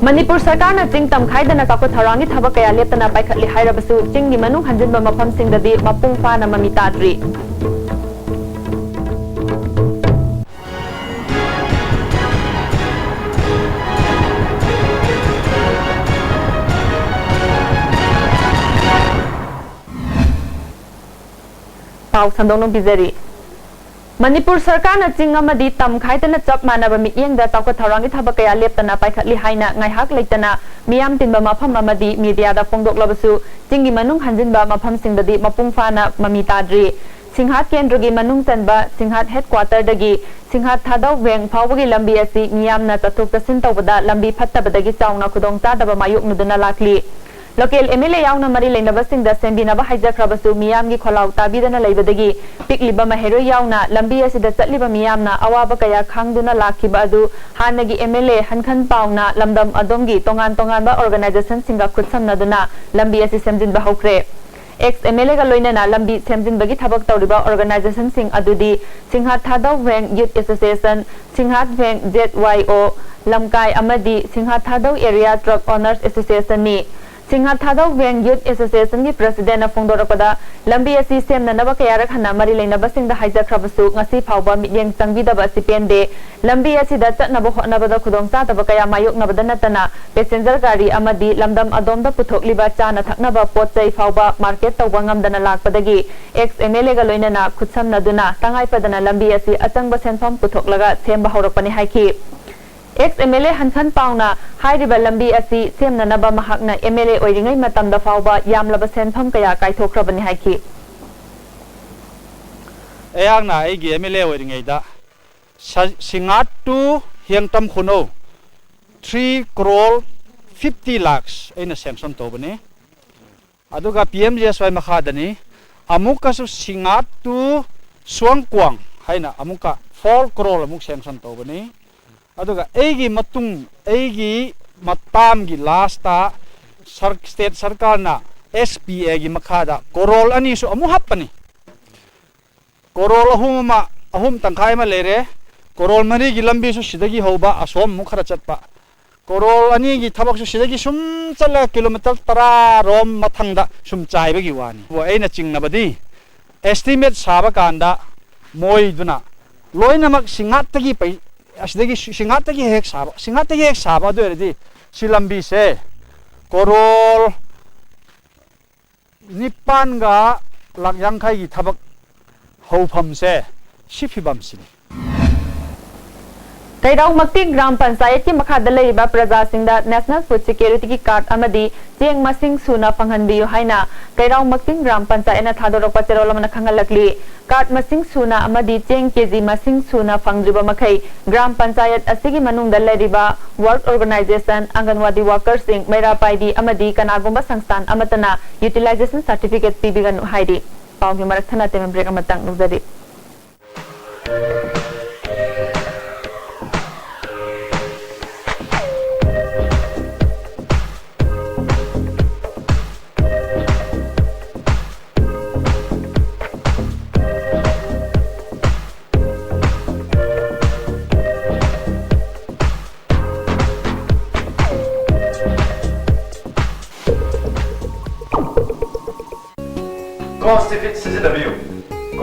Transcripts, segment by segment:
Manipur Sarkar na Ching Tam Khaidana Chawkhat Tharangi Thabak Kaya Leptana Paikhatli Hairabasu Chinggi Manung Hanjinba Mafamsingdadi Mapung Fana Mami Tadri. Pau Sandong Bizari. Manipur Sarkar na Ching amadi tam khaitana chap manaba mieng da chawkhat tharangi thabak kaya leptana paikhatli haina ngaihak leitana miyam tinba mafam amadi media da phongdok labasu Chinggi manung hanjinba mafam singdadi mapung fana mami tadri Singhat Kendragi manung chanba Singhat headquarter dagi Singhat thadau weng phawagi lambi asi miyamna chathok chasin tawbada lambi phattabadagi chauna khudong chadaba mayuk nuduna lakli Local MLA yauna mari leinaba singda sembinaba haijakrabasu miyamgi kholau tabidana leibadagi pikliba mahero yauna lambi asida chatliba miyamna awaba kaya khangduna lakhiba adu hanagi MLA hankhan pauna lamdam adomgi tongan ba organization singa khutsamnaduna lambi asi semjinba hokre ex MLA ga loinana lambi semjinbagi thabak tawriba organization sing adudi Singhat Thadau Weng Youth Association Singhat Weng ZYO Lamkai amadi Singhat Thadau Area Truck Owners Association ni Singhat Thadau Weng Youth Association ki president na phongdorapada lambi asi semna naba kayarak hana mari leinaba singda haijakrabasu ngasi phawba midyeng changbidaba asi pende lambi asi da chatnaba hotnabada khudong chadaba kaya mayok nabada natana passenger gari amadi lamdam adomda puthokliba chana thaknaba potchai phawba market tawba ngamdana lakpadagi ex MLA ga loinana khutsamnaduna tangai padana lambi asi achangba senfam puthoklaga semba haurakpani haiki ex MLA Hankhan Pauna hairiba lambi asi semnanaba mahakna MLA oiringai matamda fawba yamlaba senfam kaya kaithokrabani haiki ayangna aigi MLA oiringai da Singhat to Hiangtam Khuno 3 crore 50 lakhs aina sanction tobani aduga PMGSY makhadani amuka su Singhat to Suangkwang haina amuka 4 crore amuk sanction tobani aduga eigi matung eigi matam gi lasta state sarkar na SPA gi makhada korol ani su amu hapani korol ahum tangkai ma lere korol mari gi lambi su sidagi hoba asom mu khara chatpa korol ani gi thabak su sidagi sum chala kilometer 10 rom mathangda sum chaiba gi wani bo aina chingna badi estimate saba kanda moi duna loinamak Singhat tagi pai asdagi Singhat tagi hek saba do erdi silambi se korol nipan ga lakyang khai gi thabak hofam se sifibam sin Kairau Makti Gram Panchayat ki makhada leiba praja singda National Food Security ki card amadi cheng masing suna panghanbiyu haina Kairau Makti Gram Panchayat na thadorokpa cherolamana khangalakli card masing suna amadi cheng kg masing suna phangdriba makhai Gram Panchayat asigi manungda leiriba work organization Anganwadi workers sing Maira Paidi amadi kanagumba sangstan amatana utilization certificate pibiganu haidi pawgi marak thana tem break amatang nugdari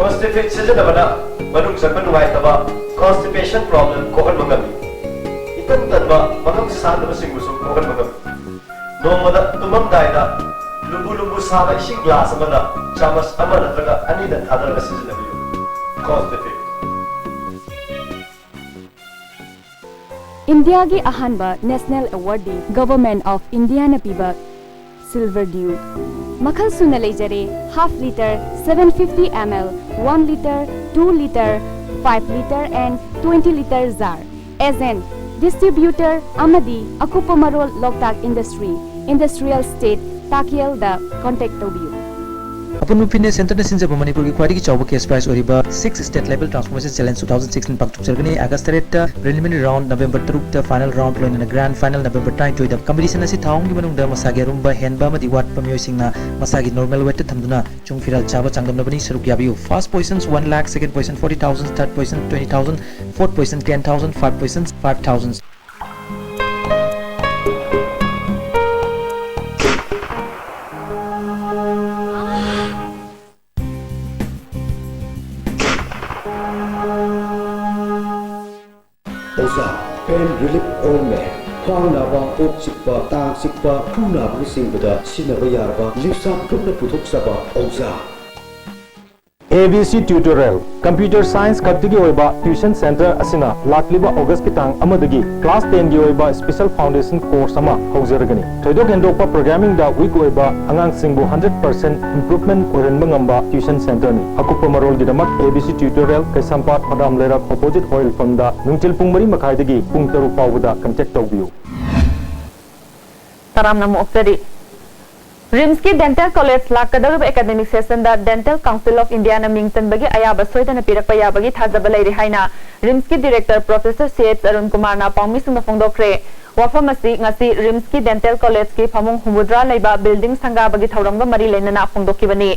Constipation bana manung sa manuway taba constipation problem ko kan magabi itan tanba manung sa ba singusum ko kan magabi no mada tumam daida lubu sa ising glass amana chamas amana traga ani dan thadar season of you constipate India ki ahanba national awardee government of India na piba silver dew Makhal suna leijare half liter 750 ml 1 liter 2 liter 5 liter and 20 liter jar as an distributor amadi akupa marol Loktak industrial state Takiel da contact tobiu Upon Fitness Center Sinja Manipur Quality Chowba Case Prize Oriba 6 State Level Transformation Challenge 2016 Pak Chukchergani August preliminary round November 3 final round loin na grand final November 9 joy the competition asi thaung gi manung da masagi rumba henba madi wat pamyo singna masagi normal weight thamduna chungfiral chaba changdam nabani saruk yabiu first positions 1 lakh second position 40,000 third position 20,000 fourth position 10,000 fifth position 5,000 Oza Pain Relief Ointment Khwang naba, kok sikpa, tang sikpa, khu naba singbada sinaba yarba, lipsap tukna puthok saba Oza. ABC Tutorial Computer Science Kattigi oiba Tuition Center asina lakliba August kitang amadagi Class 10 gi oiba Special Foundation Course ama haujaragani. Thoidok hendokpa programming da week oiba angang singbu 100% improvement oiranba ngamba Tuition Center ni. Akupa marol gidamak ABC Tutorial Kaisampat Padam Lerak Opposite Oil Farm da nungtil pung mari makhaidagi pung taru pawda contact tawbiu. Taram namu oktari. RIMS की dental college लाकदरब academic session दा dental council of India ना मिंगतन बगे अयाबा सोयदन पिरक पयाबगी थाजब लैरि हाइना RIMS की director professor CH Arun Kumar ना पाउमी सुंग फोंदोखरे वाफम असि ngasi RIMS की dental college की फमुंग हुमुद्रा लैबा बिल्डिंग संगाबगी थौरंग मरी लेनना फोंदोखिबनी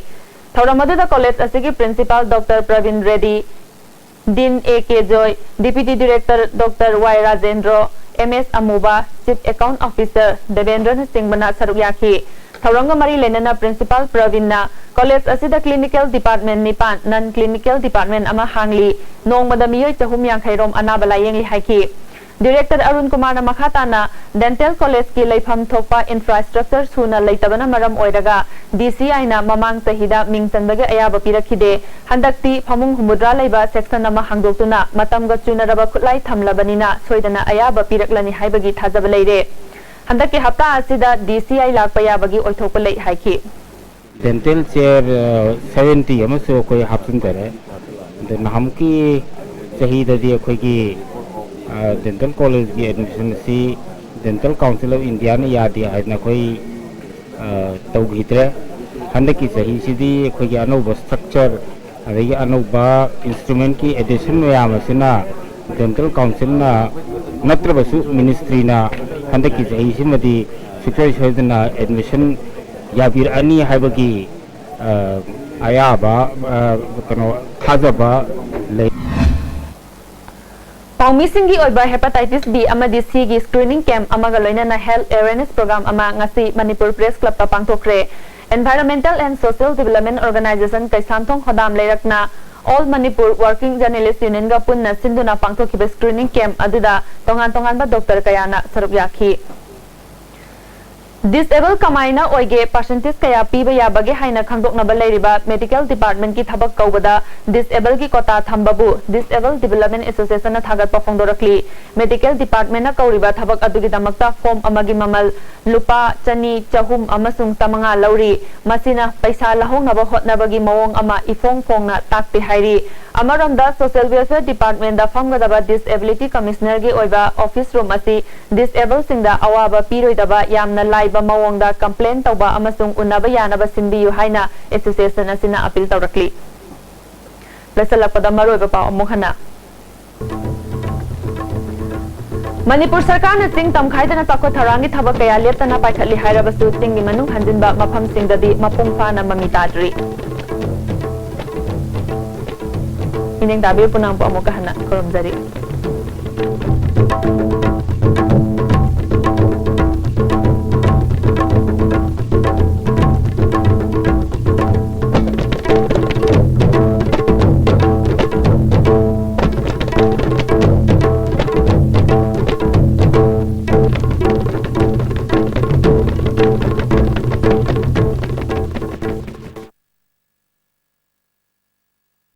थौरम अदुदा कॉलेज असि की principal doctor Praveen Reddy dean AK Joy deputy director doctor Y Rajendra MS Amuba chief account officer Devendra Singh बना सरुक याखी थौरंग मरी लेनना प्रिंसिपल प्रवीणना कॉलेज असिदा क्लिनिकल डिपार्टमेंट निपान नन क्लिनिकल डिपार्टमेंट अमा हांगली नोंगमदा मियोय चहुम यांखैरोम अनाबा लायेंगली हाइकी डायरेक्टर अरुण कुमार मखाताना डेंटल कॉलेज की लेफम थोपा इंफ्रास्ट्रक्चर सुना लेतबना मरम ओइरगा DCI ना ममांग तहिदा मिंगचनबगे अयाबा पिरखिदे हंदक्ति फमुंग हुमुद्रा लेबा सेक्शन अमा हांगदोक्तुना मतमगा चुनरबा खुलाई थमलबनिना सोइदना अयाबा पिरकलनि हाइबगी थाजब लैरे हंदक के हफ्ता असिदा DCI लाख याबगी ओइथोक लै हाइखि डेंटल चेयर 70 अमसो कोई हापसन करे देन हमकी सहीददी अखोगी डेंटल कॉलेज की एडमिशन सी डेंटल काउंसिल ऑफ इंडिया ने यादी हाइना कोई तौगित्रे हंदक की सही सिदी अखोगी अनोबा स्ट्रक्चर अदगी अनोबा इंस्ट्रूमेंट की एडिशन में यामसिना डेंटल काउंसिल ना नत्रबसु मिनिस्ट्री ना हंदक की सही सिमदी सिक्योर सोयदना एडमिशन याबिर अनि हाइबगी अयाबा कनो थाजबा ले पाउमी सिंगी ओइबा हेपेटाइटिस B अमदी C की स्क्रीनिंग कैंप अमगा लोइना हेल्थ अवेयरनेस प्रोग्राम अमा ngasi मणिपुर प्रेस क्लब ता पांगथोखरे environmental and social development organisation Kaisamthong Hodam लेरकना all Manipur working journalist union का पुन्ना सिंधुना पांगथोखिबा स्क्रीनिंग कैंप अदुदा तोंगान तोंगान बा डॉक्टर कयाना सरुक याखी डिसेबल कमाइना ओइगे परसेंटेज कया पीबा याबगे हाइना खंगदोकनबा लैरिबा मेडिकल डिपार्टमेंट की थबक कौबदा डिसेबल की कोटा थंबबु डिसेबल डेवलपमेंट एसोसिएशन ना थागत पफोंदोरकली मेडिकल डिपार्टमेंट ना कौरिबा थबक अदुगी दमक्ता फॉर्म अमगी ममल लुपा चनी चहुम अमसुंग तमंगा लौरी मसिना पैसा लहोंगनबा होटनबगी मवोंग अमा इफोंग फोंगना ताकते हाइरी अमरंदा सोशल वेलफेयर डिपार्टमेंट दा फंगदबा डिसेबिलिटी कमिश्नर की ओइबा ऑफिस रूम असी डिसेबल सिंगदा अवाबा पीरोइदबा यामना लाइबा मवोंगदा कंप्लेन तौबा अमसुंग उन्नबा यानबा सिंबियु हाइना एसोसिएशन असिना अपील तौरकली लसलपदा मरोइबा पाव अमुखना मणिपुर सरकार ने चिंग तमखाइदना चाखो थरांगी थबक कया लेप्तना पाइखली हाइरबसु चिंगी मनुंग हंजिनबा मफम सिंगददी मपुंग फाना ममी ताद्री इनेंग दाबी पुनांग अमुक हना खुरमजरी